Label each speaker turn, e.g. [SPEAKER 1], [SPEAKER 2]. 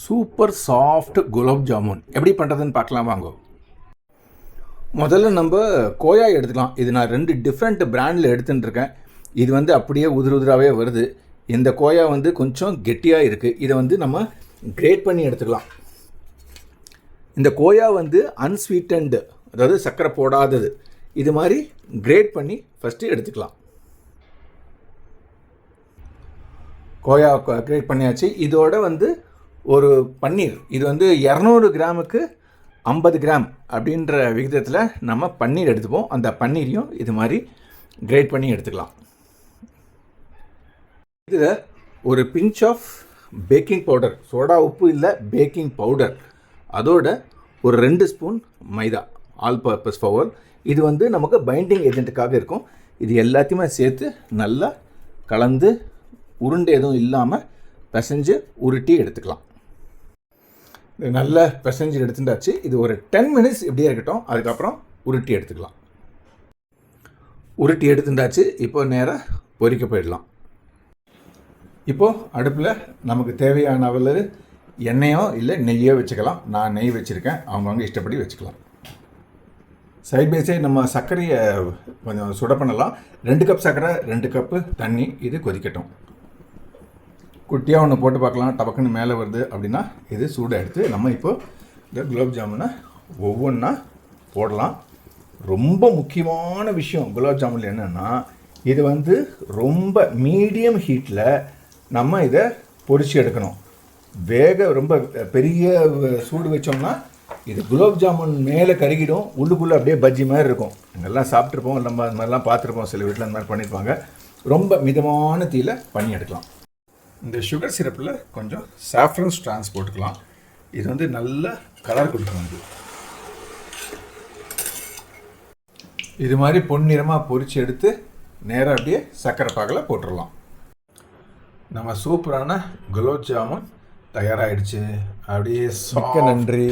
[SPEAKER 1] Super soft gulab jamun எப்படி பண்ணுறதுன்னு பார்க்கலாம் வாங்க. முதல்ல நம்ம கோயா எடுத்துக்கலாம். இது நான் 2 டிஃப்ரெண்ட் பிராண்டில் எடுத்துட்டுருக்கேன். இது வந்து அப்படியே உதிராகவே வருது. இந்த கோயா வந்து கொஞ்சம் கெட்டியாக இருக்குது. இதை வந்து நம்ம கிரேட் பண்ணி எடுத்துக்கலாம். இந்த கோயா வந்து அன்ஸ்வீட்டன்டு, அதாவது சர்க்கரை போடாதது. இது மாதிரி கிரேட் பண்ணி ஃபஸ்ட்டு எடுத்துக்கலாம். கோயா கிரேட் பண்ணியாச்சு. இதோட வந்து ஒரு பன்னீர், இது வந்து 200 கிராமுக்கு 50 கிராம் அப்படின்ற விகிதத்தில் நம்ம பன்னீர் எடுத்துப்போம். அந்த பன்னீரையும் இது மாதிரி கிரேட் பண்ணி எடுத்துக்கலாம். இதில் ஒரு pinch of baking powder, soda உப்பு இல்லை, பேக்கிங் பவுடர், அதோட ஒரு 2 spoon maida, all purpose flour. இது வந்து நமக்கு பைண்டிங் ஏஜென்ட்டுக்காக இருக்கும். இது எல்லாத்தையுமே சேர்த்து நல்லா கலந்து உருண்டை எதுவும் இல்லாமல் பிசைஞ்சு உருட்டி எடுத்துக்கலாம். நல்லா பிசைஞ்சு எடுத்துட்டாச்சு. இது ஒரு 10 மினிட்ஸ் இப்படியே இருக்கட்டும். அதுக்கப்புறம் உருட்டி எடுத்துக்கலாம். உருட்டி எடுத்துட்டாச்சு. இப்போ நேராக பொரிக்க போயிடலாம். இப்போது அடுப்பில் நமக்கு தேவையான அளவு எண்ணெயோ இல்லை நெய்யோ வச்சுக்கலாம். நான் நெய் வச்சுருக்கேன், அவங்கவுங்க இஷ்டப்படி வச்சுக்கலாம். சைட் பை சைடு நம்ம சர்க்கரையை கொஞ்சம் சுட பண்ணலாம். 2 கப் சர்க்கரை, 2 கப்பு தண்ணி. இது கொதிக்கட்டும். குட்டியாக ஒன்று போட்டு பார்க்கலாம். டபக்குன்னு மேலே வருது அப்படின்னா இது சூடாக எடுத்து நம்ம இப்போது இந்த குலாப் ஜாமுனை ஒவ்வொன்றா போடலாம். ரொம்ப முக்கியமான விஷயம் குலாப் ஜாமுனில் என்னென்னா, இது வந்து ரொம்ப மீடியம் ஹீட்டில் நம்ம இதை பொரித்து எடுக்கணும். ரொம்ப பெரிய சூடு வச்சோம்னா இது குலாப் ஜாமுன் மேலே கருகிடும், உள்ளுக்குள்ளே அப்படியே பஜ்ஜி மாதிரி இருக்கும். இதெல்லாம் சாப்பிட்ருப்போம், நம்ம அது மாதிரிலாம் பார்த்துருப்போம். சில வீட்டில் அந்த மாதிரி பண்ணியிருப்பாங்க. ரொம்ப மிதமான தீயில் பண்ணி எடுக்கலாம். இந்த சுகர் சிரப்பில் கொஞ்சம் சாஃப்ரன் ஸ்ட்ரான்ஸ் போட்டுக்கலாம். இது வந்து நல்ல கலர் கொடுக்கும். இது மாதிரி பொன்னிறமாக பொரித்து எடுத்து நேராக அப்படியே சர்க்கரை பாகில் போட்டுடலாம். நம்ம சூப்பரான குலாப் ஜாமுன் தயாராகிடுச்சு. அப்படியே மிக்க நன்றி.